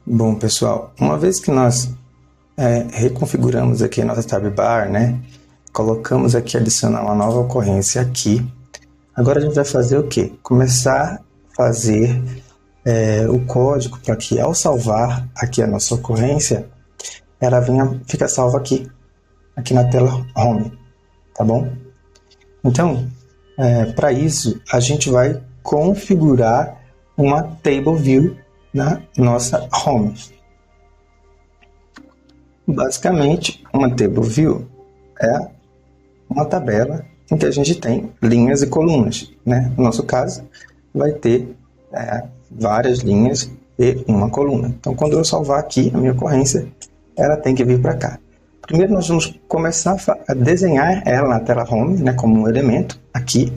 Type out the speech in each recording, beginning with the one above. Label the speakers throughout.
Speaker 1: Bom, pessoal, uma vez que nós reconfiguramos aqui a nossa tab bar, né? Colocamos aqui, adicionar uma nova ocorrência aqui. Agora a gente vai fazer o quê? Começar a fazer o código para que ao salvar aqui a nossa ocorrência, ela fica salva aqui na tela Home, tá bom? Então, para isso, a gente vai configurar uma Table View na nossa Home. Basicamente, uma Table View é uma tabela em que a gente tem linhas e colunas, né? No nosso caso, vai ter várias linhas e uma coluna. Então, quando eu salvar aqui a minha ocorrência, ela tem que vir para cá. Primeiro, nós vamos começar a desenhar ela na tela Home, né, como um elemento aqui,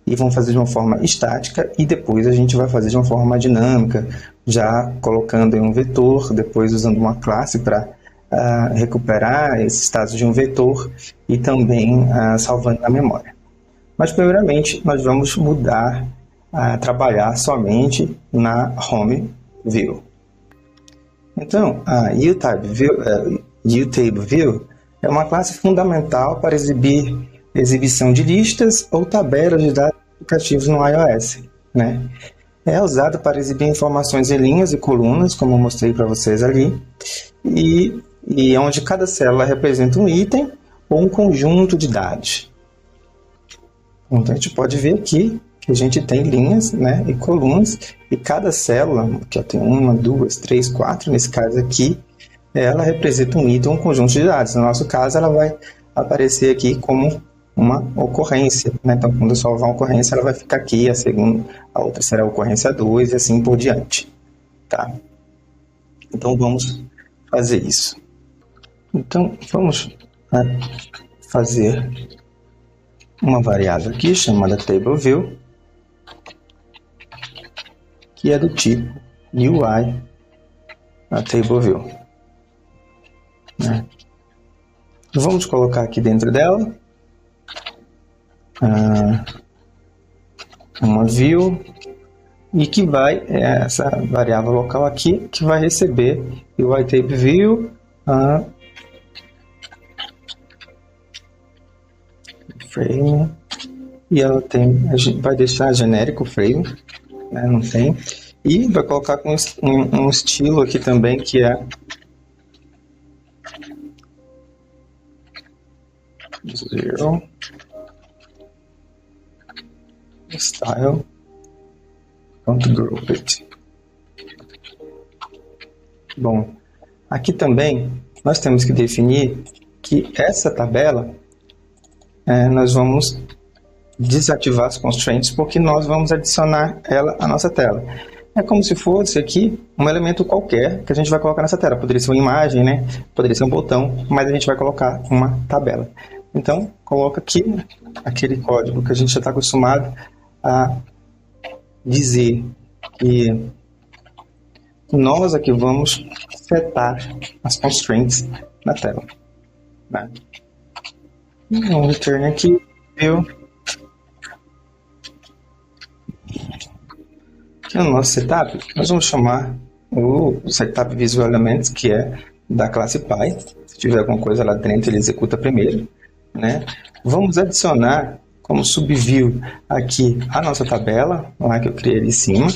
Speaker 1: e vamos fazer de uma forma estática, e depois a gente vai fazer de uma forma dinâmica, já colocando em um vetor, depois usando uma classe para recuperar esses estados de um vetor e também salvando na memória. Mas primeiramente nós vamos mudar, trabalhar somente na Home View. Então a UTable View é uma classe fundamental para exibição de listas ou tabelas de dados aplicativos no iOS, né? É usada para exibir informações em linhas e colunas, como eu mostrei para vocês ali, e onde cada célula representa um item ou um conjunto de dados. Então a gente pode ver aqui que a gente tem linhas, né, e colunas, e cada célula, que tem 1, 2, 3, 4, nesse caso aqui, ela representa um item ou um conjunto de dados. No nosso caso, ela vai aparecer aqui como uma ocorrência, né? Então, quando eu salvar uma ocorrência, ela vai ficar aqui, a outra será a ocorrência 2 e assim por diante, tá? Então, vamos fazer isso. Então, vamos fazer uma variável aqui, chamada TableView, que é do tipo UI TableView, né? Vamos colocar aqui dentro dela uma view, e que vai, essa variável local aqui, que vai receber UI TableView frame, e ela a gente vai deixar genérico frame, né, não tem, e vai colocar com um estilo aqui também, que é zero style grouped. Bom, aqui também nós temos que definir que essa tabela nós vamos desativar as constraints, porque nós vamos adicionar ela à nossa tela. É como se fosse aqui um elemento qualquer que a gente vai colocar nessa tela. Poderia ser uma imagem, né? Poderia ser um botão, mas a gente vai colocar uma tabela. Então, coloca aqui aquele código que a gente já está acostumado a dizer que nós aqui vamos setar as constraints na tela, né? Um return aqui, viu? Aqui no nosso setup, nós vamos chamar o setup Visual Elements, que é da classe Py. Se tiver alguma coisa lá dentro, ele executa primeiro, né? Vamos adicionar como subview aqui a nossa tabela, lá que eu criei ali em cima.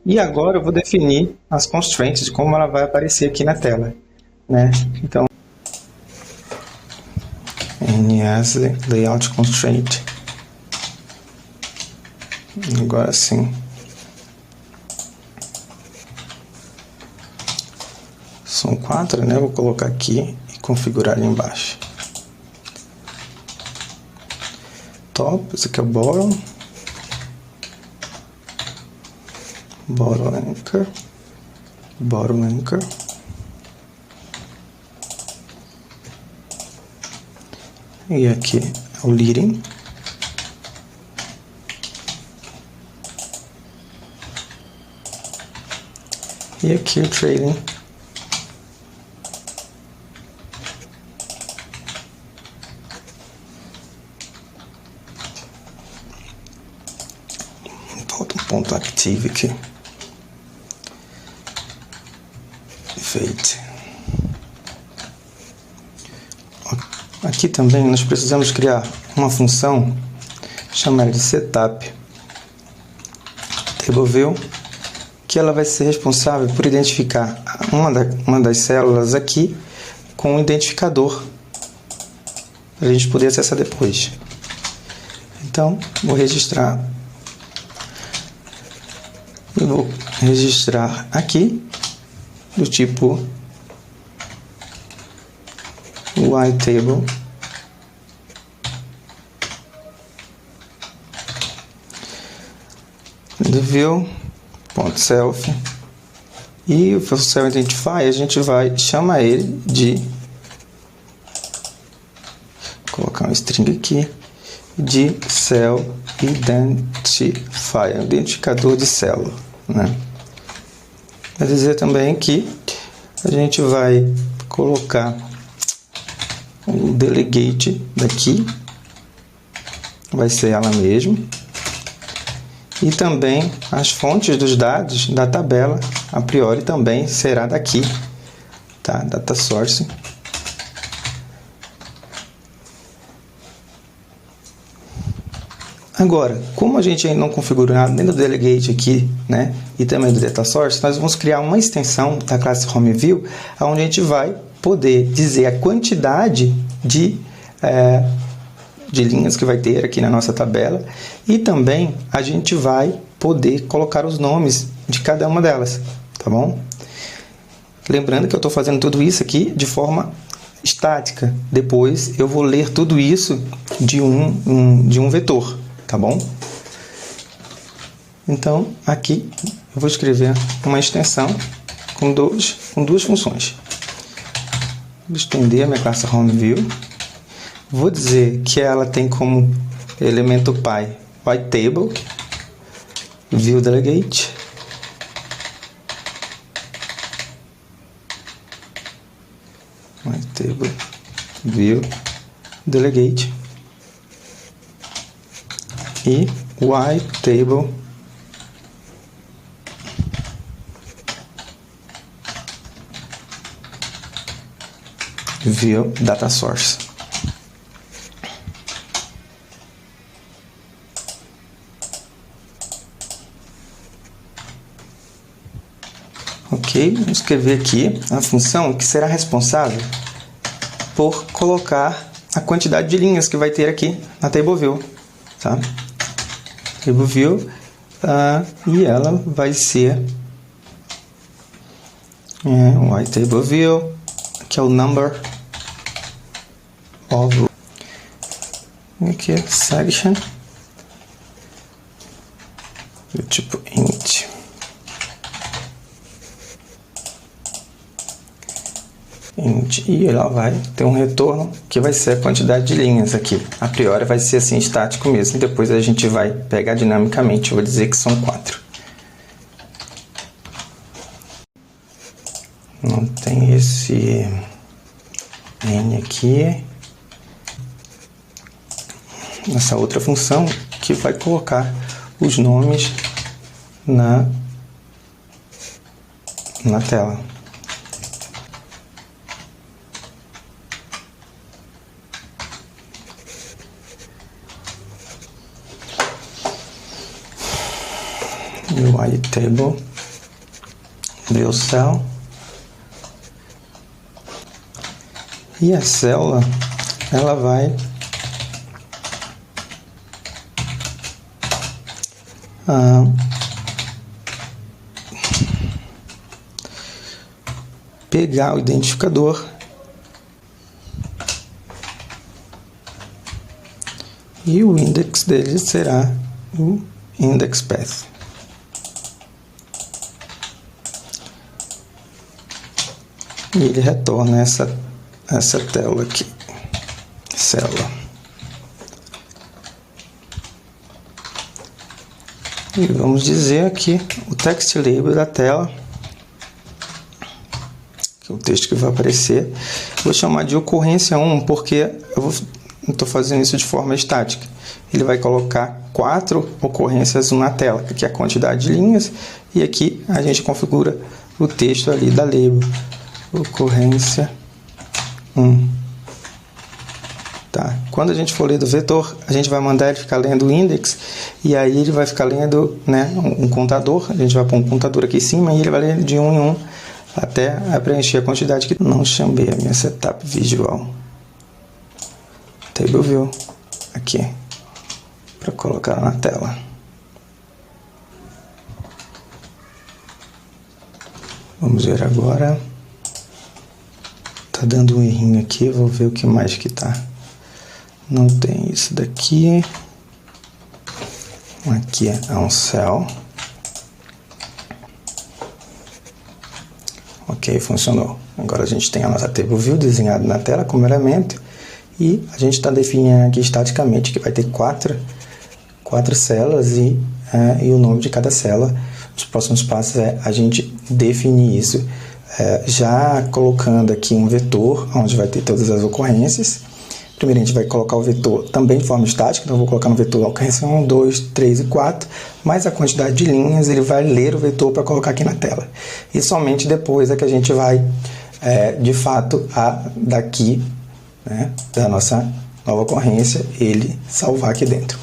Speaker 1: E agora eu vou definir as constraints de como ela vai aparecer aqui na tela, né? Então, NS Layout Constraint. Agora sim. São 4, né? Vou colocar aqui e configurar ali embaixo. Top, esse aqui é o bottom. Bottom anchor. E aqui é o leading. E aqui o trailing. Falta um ponto active aqui. feito. Aqui também nós precisamos criar uma função, chamada de setup table view, que ela vai ser responsável por identificar uma das células aqui com um identificador, para a gente poder acessar depois. Então, vou registrar aqui, do tipo yTable view.self, e o cell identify a gente vai chamar ele de, colocar um string aqui, de cell identifier, identificador de célula, né? Vai dizer também que a gente vai colocar o delegate daqui, vai ser ela mesma, e também as fontes dos dados da tabela a priori também será daqui, tá? Data source. Agora, como a gente ainda não configurou nada dentro do delegate aqui, né, e também do data source, nós vamos criar uma extensão da classe HomeView, onde a gente vai poder dizer a quantidade de linhas que vai ter aqui na nossa tabela, e também a gente vai poder colocar os nomes de cada uma delas, tá bom? Lembrando que eu estou fazendo tudo isso aqui de forma estática, depois eu vou ler tudo isso de um vetor, tá bom? Então, aqui eu vou escrever uma extensão com duas funções. Vou estender a minha classe HomeView. Vou dizer que ela tem como elemento pai yTable, view delegate, yTable, view delegate, e yTable view data source. Ok, vamos escrever aqui a função que será responsável por colocar a quantidade de linhas que vai ter aqui na TableView, tá? TableView, e ela vai ser yTableView, que é o number of aqui, section, do tipo int. E ela vai ter um retorno que vai ser a quantidade de linhas aqui. A priori vai ser assim estático mesmo, depois a gente vai pegar dinamicamente. Eu vou dizer que são 4. Não tem esse n aqui. Essa outra função que vai colocar os nomes na tela. yTable view cell, e a célula ela vai pegar o identificador e o index dele será o index path. E ele retorna essa tela aqui, célula. E vamos dizer aqui o text label da tela, que é o texto que vai aparecer. Vou chamar de ocorrência 1, porque eu estou fazendo isso de forma estática. Ele vai colocar 4 ocorrências na tela, que é a quantidade de linhas, e aqui a gente configura o texto ali da label. ocorrência 1. Tá. Quando a gente for ler do vetor, a gente vai mandar ele ficar lendo o index, e aí ele vai ficar lendo, né, um contador. A gente vai pôr um contador aqui em cima e ele vai ler de 1 em 1 até preencher a quantidade que não chamei a minha setup visual. Table View aqui para colocar na tela. Vamos ver agora. Tá dando um errinho aqui, vou ver o que mais que tá. Não tem isso daqui. Aqui é um cell. Ok, funcionou. Agora a gente tem a nossa table view desenhada na tela como elemento. E a gente está definindo aqui estaticamente que vai ter quatro células e o nome de cada célula. Os próximos passos é a gente definir isso, já colocando aqui um vetor, onde vai ter todas as ocorrências. Primeiro a gente vai colocar o vetor também de forma estática, então eu vou colocar no vetor a ocorrência 1, 2, 3 e 4, mais a quantidade de linhas, ele vai ler o vetor para colocar aqui na tela. E somente depois é que a gente vai, de fato, daqui, né, da nossa nova ocorrência, ele salvar aqui dentro.